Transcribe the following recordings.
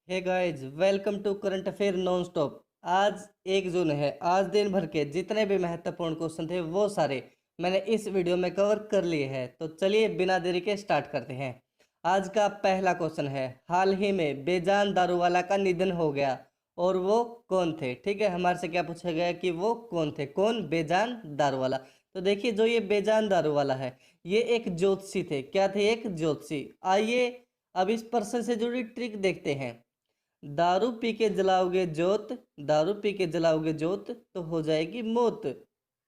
Hey guys, welcome to current affair non stop. आज 1 जून है। आज दिन भर के जितने भी महत्वपूर्ण क्वेश्चन थे वो सारे मैंने इस वीडियो में कवर कर लिए हैं। तो चलिए बिना देरी के स्टार्ट करते हैं। आज का पहला क्वेश्चन है, हाल ही में बेजान दारूवाला का निधन हो गया और वो कौन थे। ठीक है, हमारे से क्या पूछा गया कि वो कौन थे, कौन बेजान दारूवाला। तो देखिए, जो ये बेजान दारूवाला है ये एक ज्योतिषी थे। क्या थे? एक ज्योतिषी। आइए अब इस पर्सन से जुड़ी ट्रिक देखते हैं। दारू पी के जलाओगे जोत, दारू पी के जलाओगे जोत तो हो जाएगी मौत।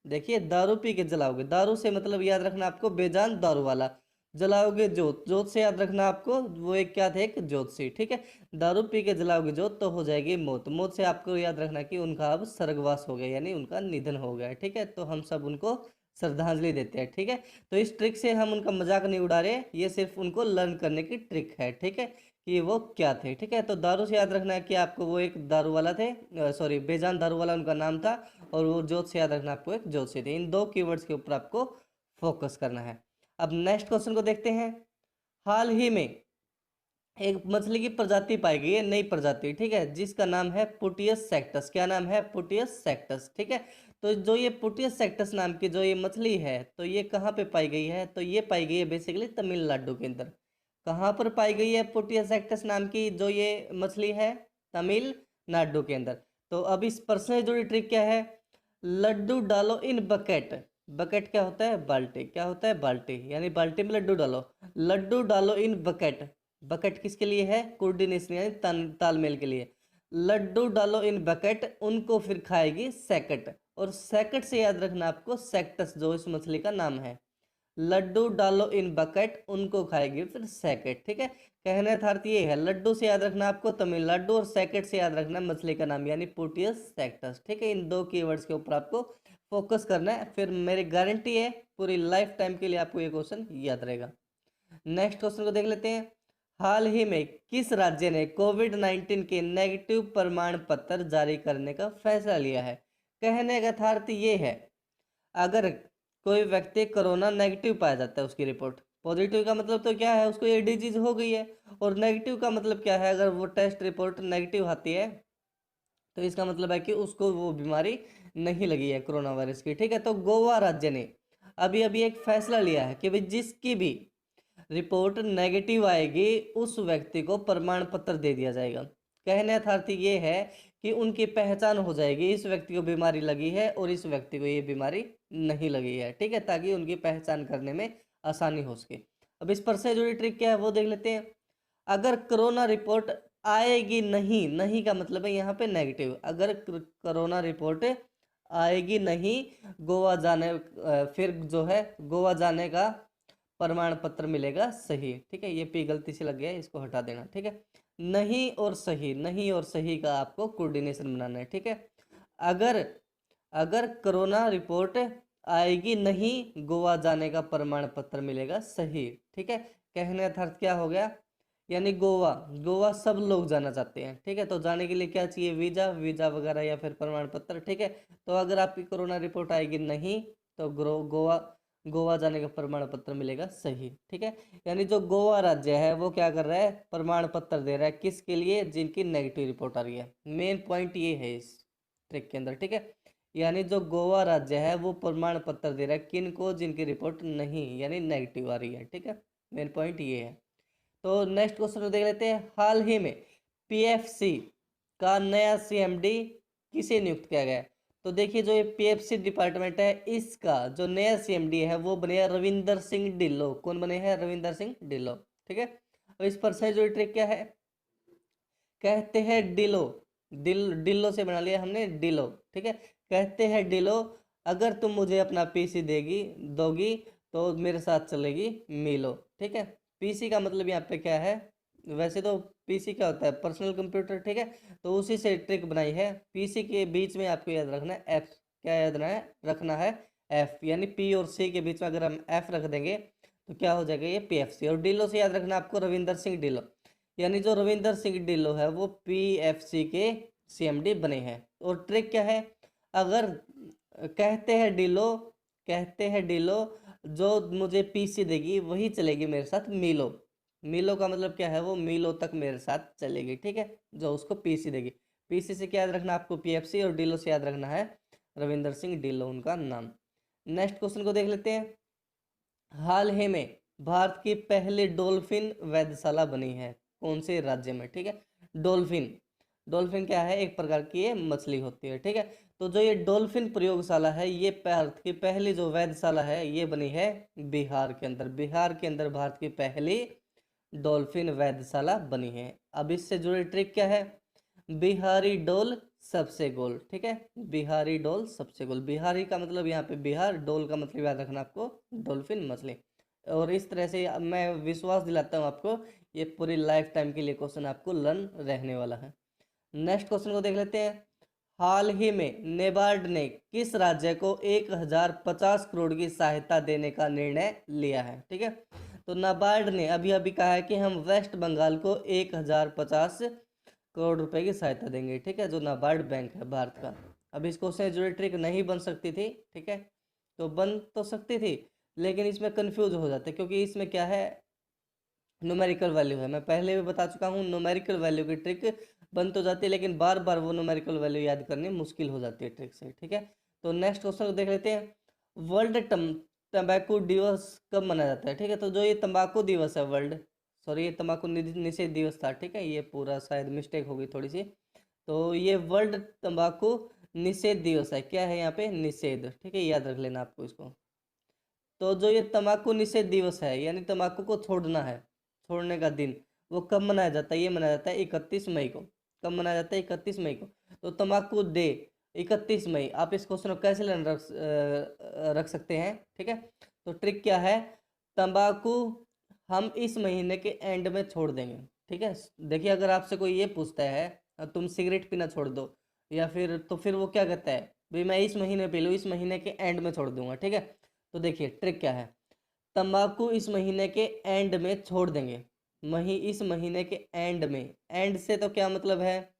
देखिए, दारू पी के जलाओगे, दारू से मतलब याद रखना आपको बेजान दारू वाला। जलाओगे जोत, जोत से याद रखना आपको वो एक क्या थे, एक ज्योतिषी। ठीक है, दारू पी के जलाओगे जोत तो हो जाएगी मौत। मौत से आपको याद रखना कि उनका अब स्वर्गवास हो गया, यानी उनका निधन हो गया। ठीक है, तो हम सब उनको श्रद्धांजलि देते हैं। ठीक है, तो इस ट्रिक से हम उनका मजाक नहीं उड़ा रहे, ये सिर्फ उनको लर्न करने की ट्रिक है। ठीक है, कि वो क्या थे। ठीक है, तो दारू से याद रखना है कि आपको वो एक दारू वाला थे, सॉरी बेजान दारू वाला उनका नाम था। और वो जोत से याद रखना आपको एक ज्योतिषी थे। इन दो कीवर्ड्स के ऊपर आपको फोकस करना है। अब नेक्स्ट क्वेश्चन को देखते हैं। हाल ही में एक मछली की प्रजाति पाई गई है, नई प्रजाति। ठीक है, जिसका नाम है पुटियस सेक्टस। क्या नाम है? पुटियस सेक्टस। ठीक है, तो जो ये पुटियस सेक्टस नाम की जो ये मछली है, तो ये कहाँ पे पाई गई है? तो ये पाई गई है बेसिकली तमिलनाडु के अंदर। कहाँ पर पाई गई है पुटियस सेक्टस नाम की जो ये मछली है? तमिलनाडु के अंदर। तो अब इस प्रश्न से जुड़ी ट्रिक क्या है? लड्डू डालो इन बकेट। बकेट क्या होता है? बाल्टी। क्या होता है? बाल्टी। यानी बाल्टी में लड्डू डालो। लड्डू डालो इन बकेट। बकेट किसके लिए है? कोऑर्डिनेशन यानी तालमेल के लिए। लड्डू डालो इन बकेट, उनको फिर खाएगी सैकट। और सैकट से याद रखना आपको सेक्टस, जो इस मछली का नाम है। लड्डू डालो इन बकेट, उनको खाएगी फिर सैकेट। ठीक है, कहने का अर्थ ये है, लड्डू से याद रखना आपको तमिलनाडु और सैकेट से याद रखना मछली का नाम यानी पुटियस सेक्टस। ठीक है, इन दो कीवर्ड्स के ऊपर आपको फोकस करना है, फिर मेरी गारंटी है पूरी लाइफ टाइम के लिए आपको ये क्वेश्चन याद रहेगा। नेक्स्ट क्वेश्चन को देख लेते हैं। हाल ही में किस राज्य ने कोविड-19 के नेगेटिव प्रमाण पत्र जारी करने का फैसला लिया है? कहने का अर्थ ये है, अगर कोई व्यक्ति कोरोना नेगेटिव पाया जाता है, उसकी रिपोर्ट पॉजिटिव का मतलब तो क्या है, उसको ये डिजीज हो गई है। और नेगेटिव का मतलब क्या है? अगर वो टेस्ट रिपोर्ट नेगेटिव आती है तो इसका मतलब है कि उसको वो बीमारी नहीं लगी है कोरोना वायरस की। ठीक है, तो गोवा राज्य ने अभी अभी एक फैसला लिया है कि भाई जिसकी भी रिपोर्ट नेगेटिव आएगी उस व्यक्ति को प्रमाण पत्र दे दिया जाएगा। कहने का अर्थ ये है कि उनकी पहचान हो जाएगी, इस व्यक्ति को बीमारी लगी है और इस व्यक्ति को ये बीमारी नहीं लगी है। ठीक है, ताकि उनकी पहचान करने में आसानी हो सके। अब इस पर से जुड़ी ट्रिक क्या है वो देख लेते हैं। अगर कोरोना रिपोर्ट आएगी नहीं, नहीं का मतलब है यहाँ पे नेगेटिव। अगर कोरोना रिपोर्ट आएगी नहीं, गोवा जाने फिर जो है गोवा जाने का प्रमाण पत्र मिलेगा सही। ठीक है, ये पी गलती से लग गया है, इसको हटा देना। ठीक है, नहीं और सही, नहीं और सही का आपको कोऑर्डिनेशन बनाना है। ठीक है, अगर अगर कोरोना रिपोर्ट आएगी नहीं, गोवा जाने का प्रमाण पत्र मिलेगा सही। ठीक है, कहने का अर्थ क्या हो गया? यानी गोवा, गोवा सब लोग जाना चाहते हैं। ठीक है, तो जाने के लिए क्या चाहिए? वीजा, वीजा वगैरह या फिर प्रमाण पत्र। ठीक है, तो अगर आपकी कोरोना रिपोर्ट आएगी नहीं तो गोवा गोवा जाने का प्रमाण पत्र मिलेगा सही। ठीक है, यानी जो गोवा राज्य है वो क्या कर रहा है? प्रमाण पत्र दे रहा है किसके लिए? जिनकी नेगेटिव रिपोर्ट आ रही है। मेन पॉइंट ये है इस ट्रिक के अंदर। ठीक है, यानी जो गोवा राज्य है वो प्रमाण पत्र दे रहा है किन को? जिनकी रिपोर्ट नहीं यानी नेगेटिव आ रही है। ठीक है, मेन पॉइंट ये है। तो नेक्स्ट क्वेश्चन देख लेते हैं। हाल ही में पीएफसी का नया सीएमडी किसे नियुक्त किया गया है? तो देखिए, जो ये पीएफसी डिपार्टमेंट है इसका जो नया सीएमडी है वो बने रविंदर सिंह ढिल्लो। कौन बने हैं? रविंदर सिंह ढिल्लो। ठीक है, और इस पर से जो ट्रिक क्या है? कहते हैं डिलो, डिल्लो से बना लिया हमने डिलो। ठीक है, कहते हैं डिलो, अगर तुम मुझे अपना पीसी दोगी तो मेरे साथ चलेगी मिलो। ठीक है, पीसी का मतलब यहाँ पे क्या है? वैसे तो पीसी क्या होता है? Personal computer. ठीक है, तो उसी से ट्रिक बनाई है। पीसी के बीच में आपको याद रखना है एफ। क्या याद रखना है? एफ, यानी पी और सी के बीच में अगर हम एफ रख देंगे तो क्या हो जाएगा? ये पीएफसी। और डिलो से याद रखना आपको रविंदर सिंह डिलो। यानी जो रविंदर सिंह ढिल्लो है वो पीएफसी के सीएमडी बने हैं। और ट्रिक क्या है? अगर कहते हैं ढिल्लो, कहते हैं ढिल्लो, जो मुझे पीसी देगी वही चलेगी मेरे साथ मिलो। मीलों का मतलब क्या है, वो मीलों तक मेरे साथ चलेगी, ठीक है, जो उसको पीसी देगी। पीसी से क्या याद रखना आपको, पीएफसी, और डीलो से याद रखना है रविंदर सिंह ढिल्लों उनका नाम। नेक्स्ट क्वेश्चन को देख लेते हैं। हाल ही में भारत की पहली डॉल्फिन वेधशाला बनी है, कौन से राज्य में, ठीक है। डॉल्फिन, डॉल्फिन क्या है, एक प्रकार की ये मछली होती है, ठीक है। तो जो ये डॉल्फिन प्रयोगशाला है, ये भारत की पहली जो वेधशाला है ये बनी है बिहार के अंदर। बिहार के अंदर भारत की पहली डॉल्फिन वेधशाला बनी है। अब इससे जुड़ी ट्रिक क्या है, बिहारी डोल सबसे गोल, ठीक है, बिहारी डोल सबसे गोल। बिहारी का मतलब यहाँ पे बिहार, डोल का मतलब याद रखना आपको डॉल्फिन मछली। और इस तरह से मैं विश्वास दिलाता हूँ आपको, ये पूरी लाइफ टाइम के लिए क्वेश्चन आपको लर्न रहने वाला है। नेक्स्ट क्वेश्चन को देख लेते हैं। हाल ही में नेबार्ड ने किस राज्य को 1050 करोड़ की सहायता देने का निर्णय लिया है, ठीक है। तो नाबार्ड ने अभी अभी कहा है कि हम वेस्ट बंगाल को 1050 करोड़ रुपए की सहायता देंगे, ठीक है, जो नाबार्ड बैंक है भारत का। अब इस क्वेश्चन से जुड़ी ट्रिक नहीं बन सकती थी, ठीक है, तो बन तो सकती थी, लेकिन इसमें कंफ्यूज हो जाते क्योंकि इसमें क्या है, न्यूमेरिकल वैल्यू है। मैं पहले भी बता चुका हूँ, न्यूमेरिकल वैल्यू की ट्रिक बन तो जाती है, लेकिन बार बार वो न्यूमेरिकल वैल्यू याद करनी मुश्किल हो जाती है ट्रिक से, ठीक है। तो नेक्स्ट क्वेश्चन को देख लेते हैं। वर्ल्ड तंबाकू दिवस कब मनाया जाता है, ठीक है। तो जो ये तंबाकू दिवस है, वर्ल्ड, सॉरी ये तंबाकू निषेध दिवस था, ठीक है, ये पूरा शायद मिस्टेक होगी थोड़ी सी। तो ये वर्ल्ड तंबाकू निषेध दिवस है, क्या है यहाँ पे, निषेध, ठीक है, याद रख लेना आपको इसको। तो जो ये तंबाकू निषेध दिवस है, यानी तंबाकू को छोड़ना है, छोड़ने का दिन, वो कब मनाया जाता है, ये मनाया जाता है 31 मई को। कब मनाया जाता है, 31 मई को। तो तंबाकू डे 31 मई। आप इस क्वेश्चन को कैसे रख सकते हैं, ठीक है। तो ट्रिक क्या है, तंबाकू हम इस महीने के एंड में छोड़ देंगे, ठीक है। देखिए अगर आपसे कोई ये पूछता है तुम सिगरेट पीना छोड़ दो, या फिर तो फिर वो क्या कहता है, भाई मैं इस महीने पी लूँ, इस महीने के एंड में छोड़ दूंगा, ठीक है। तो देखिए ट्रिक क्या है, तंबाकू इस महीने के एंड में छोड़ देंगे, इस महीने के एंड में, एंड से तो क्या मतलब है,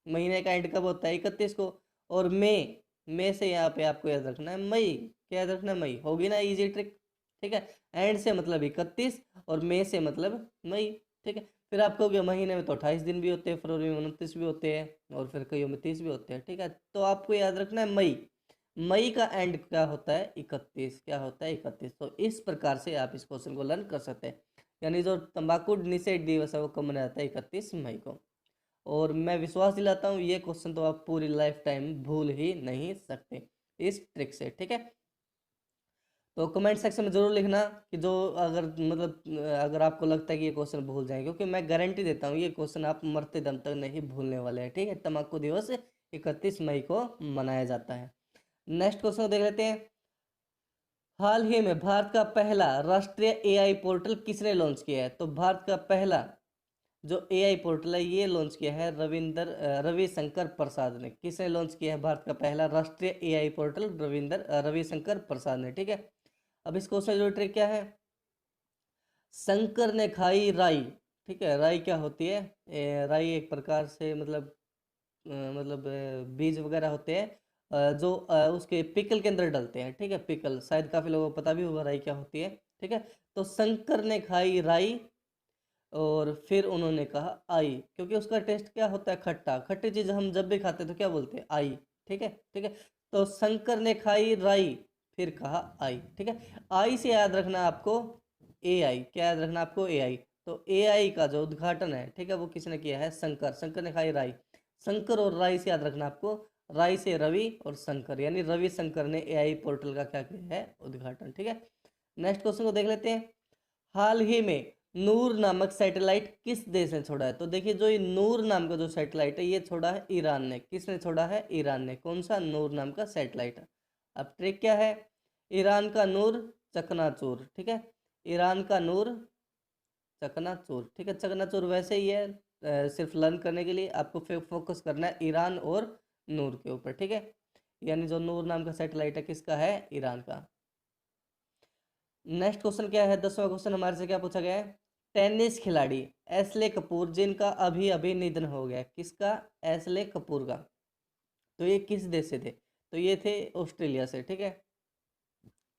महीने का एंड कब होता है, 31 को। और मई से यहाँ पे आपको याद रखना है मई, क्या याद रखना है, मई, होगी ना इजी ट्रिक, ठीक है। एंड से मतलब 31 और मई से मतलब मई, ठीक है। फिर आपको क्या, महीने में तो 28 दिन भी होते हैं, फरवरी में 29 भी होते हैं, और फिर कईयों में 30 भी होते हैं, ठीक है। तो आपको याद रखना है मई, मई का एंड क्या होता है, 31, क्या होता है 31। तो इस प्रकार से आप इस क्वेश्चन को लर्न कर सकते हैं, यानी जो तंबाकू निषेध दिवस है वो कब मनाया जाता है, 31 मई को। और मैं विश्वास दिलाता हूँ ये क्वेश्चन तो आप पूरी लाइफ टाइम भूल ही नहीं सकते इस ट्रिक से, ठीक है। तो कमेंट सेक्शन में जरूर लिखना कि जो अगर मतलब अगर आपको लगता है कि ये क्वेश्चन भूल जाएंगे, क्योंकि मैं गारंटी देता हूँ ये क्वेश्चन आप मरते दम तक नहीं भूलने वाले हैं, ठीक है। तंबाकू दिवस 31 मई को मनाया जाता है। नेक्स्ट क्वेश्चन को देख लेते हैं। हाल ही में भारत का पहला राष्ट्रीय एआई पोर्टल किसने लॉन्च किया है, तो भारत का पहला जो एआई पोर्टल है ये लॉन्च किया है रविशंकर प्रसाद ने। किसने लॉन्च किया है भारत का पहला राष्ट्रीय एआई पोर्टल, रविशंकर प्रसाद ने, ठीक है। अब इस क्वेश्चन जो ट्रिक क्या है, शंकर ने खाई राई, ठीक है। राई क्या होती है, राई एक प्रकार से मतलब बीज वगैरह होते हैं जो उसके पिकल के अंदर डलते हैं, ठीक है। पिकल शायद काफी लोगों को पता भी होगा राई क्या होती है, ठीक है। तो शंकर ने खाई राई और फिर उन्होंने कहा आई, क्योंकि उसका टेस्ट क्या होता है, खट्टा, खट्टी चीज हम जब भी खाते हैं तो क्या बोलते हैं, आई, ठीक है, ठीक है। तो शंकर ने खाई राई, फिर कहा आई, ठीक है। आई से याद रखना आपको ए आई, क्या याद रखना आपको, ए आई। तो ए आई का जो उद्घाटन है, ठीक है, वो किसने किया है, शंकर, शंकर ने खाई राई। शंकर और राई से याद रखना आपको, राई से रवि और शंकर, यानी रवि शंकर ने ए आई पोर्टल का क्या किया है, उद्घाटन, ठीक है। नेक्स्ट क्वेश्चन को देख लेते हैं। हाल ही में नूर नामक सैटेलाइट किस देश ने छोड़ा है, तो देखिए जो ये नूर नाम का जो सैटेलाइट है ये छोड़ा है ईरान ने। किसने छोड़ा है, ईरान ने। कौन सा, नूर नाम का सैटेलाइट। अब ट्रिक क्या है, ईरान का नूर चकनाचूर, ठीक है, ईरान का नूर चकनाचूर, ठीक है। चकनाचूर वैसे ही है, सिर्फ लर्न करने के लिए आपको फिर फोकस करना है ईरान और नूर के ऊपर, ठीक है। यानी जो नूर नाम का सैटेलाइट है किसका है, ईरान का। नेक्स्ट क्वेश्चन क्या है, 10वां क्वेश्चन हमारे से क्या पूछा गया है, टेनिस खिलाड़ी एस्ले कपूर जिनका अभी अभी निधन हो गया, किसका, एस्ले कपूर का। तो ये किस देश से थे, तो ये थे ऑस्ट्रेलिया से, ठीक है।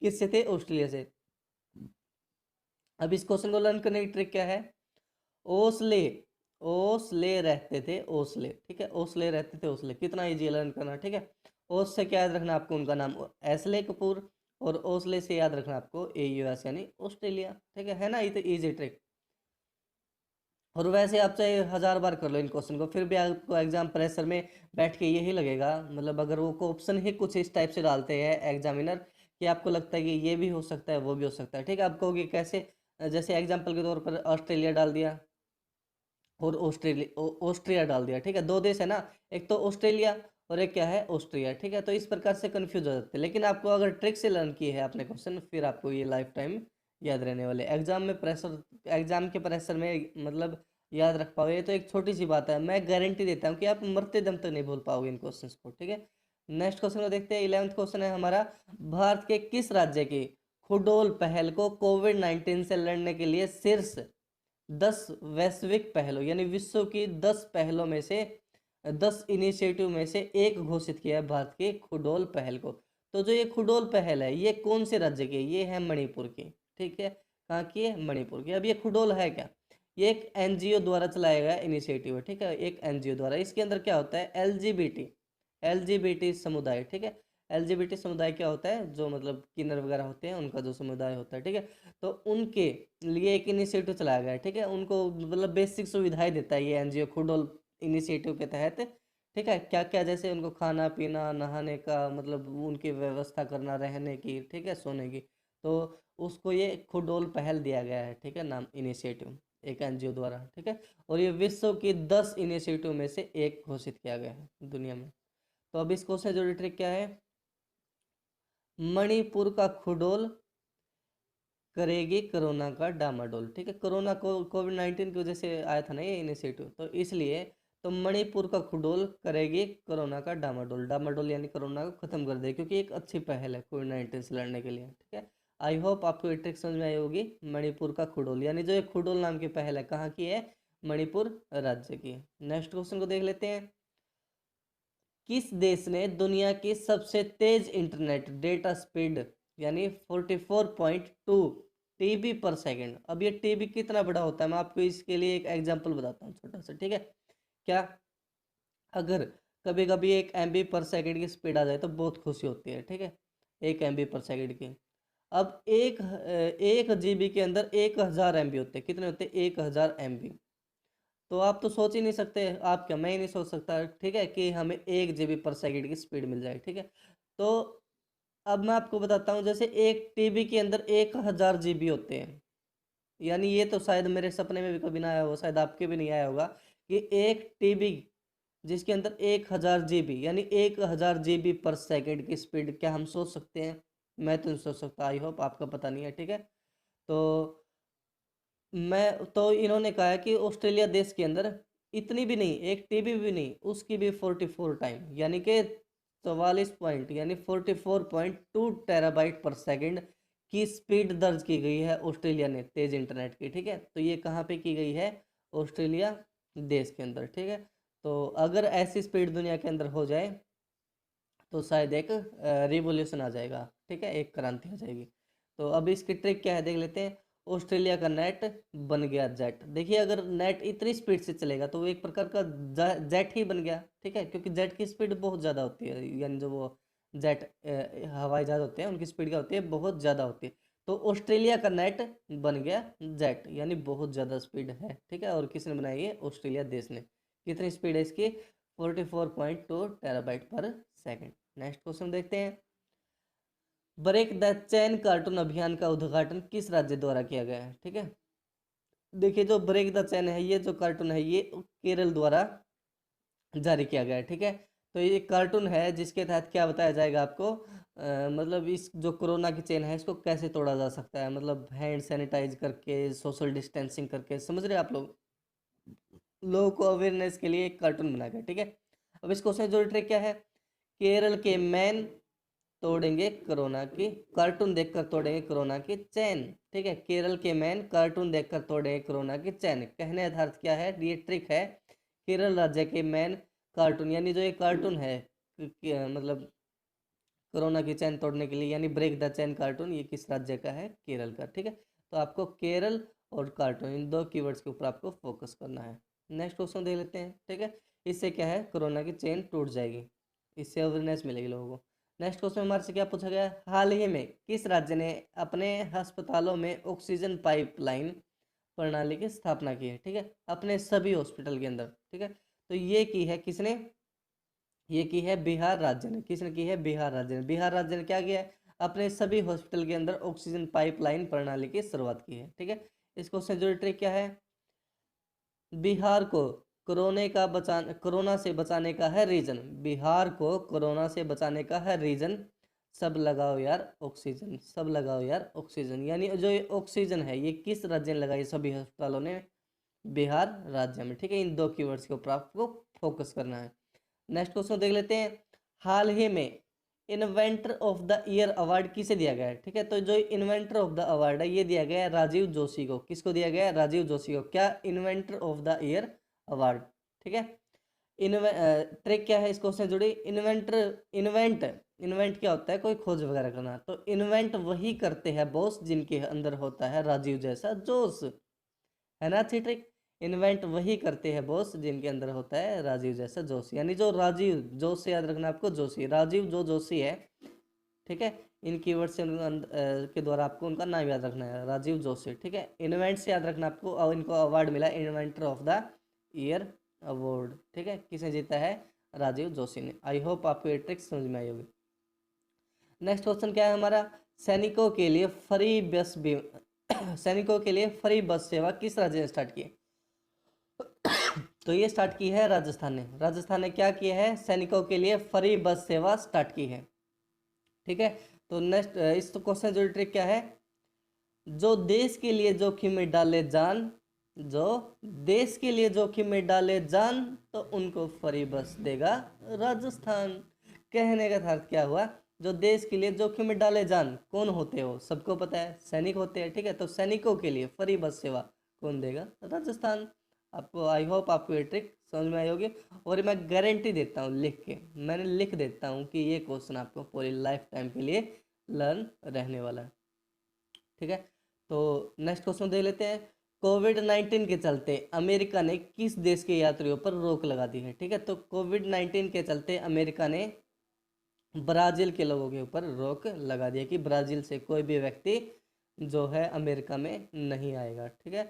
किससे थे, ऑस्ट्रेलिया से। अब इस क्वेश्चन को लर्न करने की ट्रिक क्या है, ओसले, ओसले रहते थे, ओसले, ठीक है, ओसले रहते थे, ओसले, कितना इजी लर्न करना, ठीक है। ओस से क्या याद रखना आपको, उनका नाम एसले कपूर, और ओसले से याद रखना आपको AUS यानी ऑस्ट्रेलिया, ठीक है ना, ये तो इजी ट्रिक। और वैसे आप चाहे 1000 बार कर लो इन क्वेश्चन को, फिर भी आपको एग्जाम प्रेशर में बैठ के यही लगेगा, मतलब अगर वो ऑप्शन ही कुछ इस टाइप से डालते हैं एग्जामिनर कि आपको लगता है कि ये भी हो सकता है वो भी हो सकता है, ठीक है। आप कहोगे कैसे, जैसे एग्जाम्पल के तौर पर ऑस्ट्रेलिया डाल दिया और ऑस्ट्रिया डाल दिया, ठीक है, दो देश है ना, एक तो ऑस्ट्रेलिया और एक क्या है, ऑस्ट्रिया, ठीक है। तो इस प्रकार से कंफ्यूज हो जाते हैं, लेकिन आपको अगर ट्रिक से लर्न की है आपने क्वेश्चन, फिर आपको ये लाइफ टाइम याद रहने वाले। एग्जाम में प्रेशर, एग्जाम के प्रेशर में मतलब याद रख पाओगे, ये तो एक छोटी सी बात है, मैं गारंटी देता हूँ कि आप मरते दम तक नहीं भूल पाओगे इन क्वेश्चन को, ठीक है। नेक्स्ट क्वेश्चन को देखते हैं, 11th क्वेश्चन है हमारा, भारत के किस राज्य की खुडोल पहल को कोविड-19 से लड़ने के लिए शीर्ष 10 वैश्विक पहलों यानी विश्व की 10 पहलों में से, 10 इनिशिएटिव में से एक घोषित किया है भारत की खुडोल पहल को। तो जो ये खुडोल पहल है ये कौन से राज्य की है, ये है मणिपुर की, ठीक है, कहाँ की है, मणिपुर की। अब ये खुडोल है क्या, ये एक NGO द्वारा चलाया गया इनिशिएटिव है, ठीक है, एक NGO द्वारा। इसके अंदर क्या होता है, LGBT समुदाय, ठीक है। LGBT समुदाय क्या होता है, जो मतलब किन्नर वगैरह होते हैं उनका जो समुदाय होता है, ठीक है। तो उनके लिए एक इनिशिएटिव चलाया गया है, ठीक है, उनको मतलब बेसिक सुविधाएं देता है ये NGO खुडोल इनिशिएटिव के तहत, ठीक है। क्या क्या, जैसे उनको खाना पीना नहाने का, मतलब उनकी व्यवस्था करना, रहने की, ठीक है, सोने की। तो उसको ये खुडोल पहल दिया गया है, ठीक है, नाम इनिशिएटिव, एक NGO द्वारा, ठीक है। और ये विश्व की 10 इनिशिएटिव में से एक घोषित किया गया है दुनिया में। तो अब इसको से जुड़ी ट्रिक क्या है, मणिपुर का खुडोल करेगी कोरोना का डामाडोल, ठीक है। कोरोना को कोविड-19 की वजह से आया था ना ये इनिशिएटिव, तो इसलिए तो मणिपुर का खुडोल करेगी कोरोना का डामाडोल, डामाडोल यानी कोरोना को खत्म कर देगी, क्योंकि एक अच्छी पहल है कोविड-19 से लड़ने के लिए, ठीक है। आई होप आपको ये ट्रिक समझ में आई होगी। मणिपुर का खुडोल यानी जो ये खुडोल नाम की पहल है कहाँ की है, मणिपुर राज्य की। नेक्स्ट क्वेश्चन को देख लेते हैं, किस देश ने दुनिया की सबसे तेज इंटरनेट डेटा स्पीड यानी 44.2 TB पर सेकंड। अब ये TB कितना बड़ा होता है, मैं आपको इसके लिए एक एग्जांपल बताता हूँ छोटा सा, ठीक है। क्या, अगर कभी कभी 1 MB पर सेकंड की स्पीड आ जाए तो बहुत खुशी होती है, ठीक है, 1 MB पर सेकंड की। अब एक GB के अंदर 1000 MB होते हैं, कितने होते हैं, 1000 MB। तो आप तो सोच ही नहीं सकते, आप क्या, मैं ही नहीं सोच सकता, ठीक है, कि हमें 1 GB पर सेकंड की स्पीड मिल जाए, ठीक है। तो अब मैं आपको बताता हूँ, जैसे एक TB के अंदर 1000 GB होते हैं, यानी ये तो शायद मेरे सपने में भी कभी ना आया होगा, शायद आपके भी नहीं आया होगा कि एक TB जिसके अंदर 1000 GB यानी 1000 GB पर सेकंड की स्पीड, क्या हम सोच सकते हैं, मैं तो नहीं सोच सकता, आई होप आपका पता नहीं है, ठीक है। तो मैं तो इन्होंने कहा है कि ऑस्ट्रेलिया देश के अंदर इतनी भी नहीं, 1 TB भी नहीं, उसकी भी 44 टाइम यानी कि 44 पॉइंट यानी 44.2 टेराबाइट पर सेकंड की स्पीड दर्ज की गई है ऑस्ट्रेलिया ने तेज इंटरनेट की, ठीक है। तो ये कहाँ पे की गई है, ऑस्ट्रेलिया देश के अंदर, ठीक है। तो अगर ऐसी स्पीड दुनिया के अंदर हो जाए तो शायद एक रिवोल्यूशन आ जाएगा, ठीक है, एक क्रांति आ जाएगी। तो अब इसकी ट्रिक क्या है देख लेते हैं, ऑस्ट्रेलिया का नेट बन गया जेट। देखिए अगर नेट इतनी स्पीड से चलेगा तो वो एक प्रकार का जेट ही बन गया, ठीक है, क्योंकि जेट की स्पीड बहुत ज़्यादा होती है, यानी जो वो जेट हवाई जहाज होते हैं उनकी स्पीड क्या होती है, बहुत ज़्यादा होती है। तो ऑस्ट्रेलिया का नेट बन गया जेट यानी बहुत ज़्यादा स्पीड है, ठीक है। और किसने बनाई है, ऑस्ट्रेलिया देश ने। कितनी स्पीड है इसकी, 44.2 टेराबाइट पर सेकंड। नेक्स्ट क्वेश्चन देखते हैं, ब्रेक द चैन कार्टून अभियान का उद्घाटन किस राज्य द्वारा किया गया है, ठीक है। देखिए जो ब्रेक द चैन है, ये जो कार्टून है ये केरल द्वारा जारी किया गया है, ठीक है। तो ये कार्टून है जिसके तहत क्या बताया जाएगा आपको, मतलब इस जो कोरोना की चेन है इसको कैसे तोड़ा जा सकता है, मतलब हैंड सैनिटाइज करके, सोशल डिस्टेंसिंग करके, समझ रहे हैं आप लोग, लोगों को अवेयरनेस के लिए एक कार्टून बनाया गया, ठीक है। अब इस क्वेश्चन जो ट्रिक क्या है, केरल के मैन तोड़ेंगे कोरोना की, कार्टून देखकर तोड़ेंगे कोरोना की चैन, ठीक है। केरल के मैन कार्टून देखकर तोड़ेंगे कोरोना की चैन, कहने का अर्थ क्या है, ये ट्रिक है, केरल राज्य के मैन कार्टून यानी जो ये कार्टून है मतलब कोरोना की चैन तोड़ने के लिए यानी ब्रेक द चैन कार्टून, ये किस राज्य का है, केरल का, ठीक है। तो आपको केरल और कार्टून, इन 2 कीवर्ड्स के ऊपर आपको फोकस करना है। नेक्स्ट क्वेश्चन देख लेते हैं, ठीक है। इससे क्या है, कोरोना की चेन टूट जाएगी, इससे अवेयरनेस मिलेगी लोगों को। नेक्स्ट क्वेश्चन हमारे से क्या पूछा गया है, हाल ही में किस राज्य ने अपने अस्पतालों में ऑक्सीजन पाइपलाइन प्रणाली की स्थापना की है, ठीक है, अपने सभी हॉस्पिटल के अंदर, ठीक है। तो ये की है किसने, ये की है बिहार राज्य ने। किसने की है, बिहार राज्य ने। बिहार राज्य ने क्या किया है, अपने सभी हॉस्पिटल के अंदर ऑक्सीजन पाइपलाइन प्रणाली की शुरुआत की है, ठीक है। इस क्वेश्चन जो ट्रिक क्या है, बिहार को कोरोना से बचाने का है रीजन, बिहार को कोरोना से बचाने का है रीजन, सब लगाओ यार ऑक्सीजन, सब लगाओ यार ऑक्सीजन। यानी जो ये ऑक्सीजन है ये किस राज्य ने लगाई, सभी अस्पतालों ने, बिहार राज्य में, ठीक है। इन 2 कीवर्ड्स के ऊपर आपको फोकस करना है। नेक्स्ट क्वेश्चन देख लेते हैं, हाल ही में inventor of the year award किसे दिया गया है, ठीक है। तो जो इन्वेंटर ऑफ द अवार्ड है ये दिया गया है राजीव जोशी को। किसको दिया गया है, राजीव जोशी को। क्या, inventor of the year award, ठीक है। ट्रिक क्या है इस क्वेश्चन से जुड़ी, इन्वेंट क्या होता है, कोई खोज वगैरह करना। तो इन्वेंट वही करते हैं बॉस जिनके अंदर होता है राजीव जैसा जोश, है ना अच्छी ट्रिक। इन्वेंट वही करते हैं बॉस जिनके अंदर होता है राजीव जैसा जोशी, यानी जो राजीव जोश से याद रखना आपको, जोशी, राजीव जो जोशी है, ठीक है। इन कीवर्ड से के द्वारा आपको उनका नाम याद रखना है, राजीव जोशी, ठीक है। इन्वेंट से याद रखना आपको, और इनको अवार्ड मिला inventor of the year award, ठीक है। किसने जीता है, राजीव जोशी ने। आई होप आपको ये ट्रिक समझ में आई होगी। नेक्स्ट क्वेश्चन क्या है हमारा, सैनिकों के लिए फ्री बस सैनिकों के लिए फ्री बस सेवा किस राज्य ने स्टार्ट की है? तो ये स्टार्ट की है राजस्थान ने। राजस्थान ने क्या किया है, सैनिकों के लिए फ्री बस सेवा स्टार्ट की है, ठीक है। तो नेक्स्ट इस क्वेश्चन जो ट्रिक क्या है, जो देश के लिए जोखिम में डाले जान, जो देश के लिए जोखिम में डाले जान, तो उनको फ्री बस देगा राजस्थान। कहने का अर्थ क्या हुआ, जो देश के लिए जोखिम में डाले जान कौन होते हो, सबको पता है, सैनिक होते हैं, ठीक है। तो सैनिकों के लिए फ्री बस सेवा कौन देगा, राजस्थान। आपको, आई होप आपको ये ट्रिक समझ में आई होगी। और मैं गारंटी देता हूँ लिख के, मैंने लिख देता हूँ कि ये क्वेश्चन आपको पूरी लाइफ टाइम के लिए लर्न रहने वाला है, ठीक है। तो नेक्स्ट क्वेश्चन देख लेते हैं, कोविड-19 के चलते अमेरिका ने किस देश के यात्रियों पर रोक लगा दी है, ठीक है। तो कोविड-19 के चलते अमेरिका ने ब्राज़ील के लोगों के ऊपर रोक लगा दिया कि ब्राज़ील से कोई भी व्यक्ति जो है अमेरिका में नहीं आएगा, ठीक है।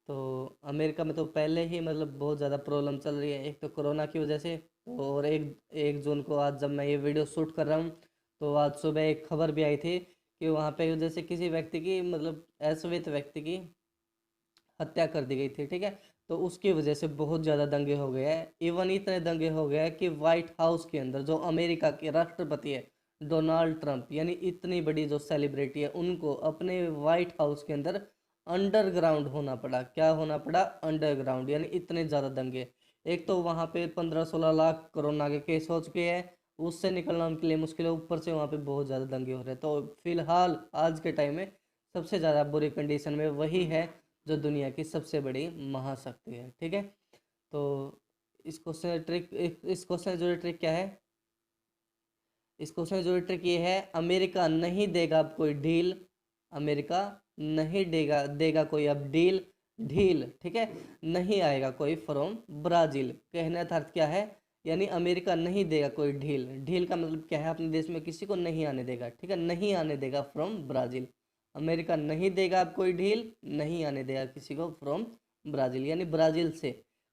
तो अमेरिका में तो पहले ही मतलब बहुत ज़्यादा प्रॉब्लम चल रही है, एक तो कोरोना की वजह से, और एक जून को आज जब मैं ये वीडियो शूट कर रहा हूँ, तो आज सुबह एक खबर भी आई थी कि वहाँ पे जैसे किसी व्यक्ति की, मतलब अश्वेत व्यक्ति की हत्या कर दी गई थी, ठीक है। तो उसकी वजह से बहुत ज़्यादा दंगे हो गए हैं। इवन इतने दंगे हो गए हैं कि वाइट हाउस के अंदर जो अमेरिका के राष्ट्रपति है डोनाल्ड ट्रंप, यानी इतनी बड़ी जो सेलिब्रिटी है, उनको अपने वाइट हाउस के अंदर अंडरग्राउंड होना पड़ा। क्या होना पड़ा, अंडरग्राउंड, यानी इतने ज़्यादा दंगे। एक तो वहाँ पे 15-16 लाख कोरोना के केस हो चुके हैं, उससे निकलना उनके लिए मुश्किल है, ऊपर से वहाँ पे बहुत ज़्यादा दंगे हो रहे हैं। तो फिलहाल आज के टाइम में सबसे ज़्यादा बुरी कंडीशन में वही है जो दुनिया की सबसे बड़ी महाशक्ति है, ठीक है। तो इस क्वेश्चन ट्रिक, इस क्वेश्चन जो ट्रिक क्या है, इस क्वेश्चन जो ट्रिक ये है, अमेरिका नहीं देगा अब कोई डील, अमेरिका नहीं देगा देगा कोई अब डील, ढील, ठीक है, नहीं आएगा कोई फ्रॉम ब्राज़ील। कहने का अर्थ क्या है, यानी अमेरिका नहीं देगा कोई ढील, ढील का मतलब क्या है, अपने देश में किसी को नहीं आने देगा, ठीक है, नहीं आने देगा फ्रॉम ब्राज़ील। अमेरिका नहीं देगा अब कोई ढील, नहीं आने देगा किसी को फ्रॉम ब्राज़ील, यानी ब्राज़ील से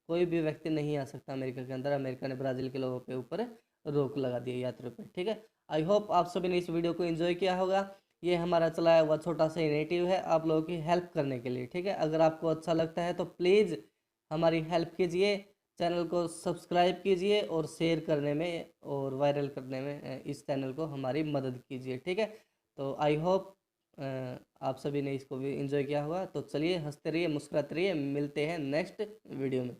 कोई भी व्यक्ति नहीं आ सकता अमेरिका के अंदर। अमेरिका ने ब्राज़ील के लोगों के ऊपर रोक लगा दी है यात्रियों पर, ठीक है। आई होप आप सभी ने इस वीडियो को एंजॉय किया होगा। ये हमारा चलाया हुआ छोटा सा इनिशिएटिव है आप लोगों की हेल्प करने के लिए, ठीक है। अगर आपको अच्छा लगता है तो प्लीज़ हमारी हेल्प कीजिए, चैनल को सब्सक्राइब कीजिए और शेयर करने में और वायरल करने में इस चैनल को हमारी मदद कीजिए, ठीक है। तो आई होप आप सभी ने इसको भी एंजॉय किया होगा। तो चलिए, हंसते रहिए, मुस्कुराते रहिए, मिलते हैं नेक्स्ट वीडियो में।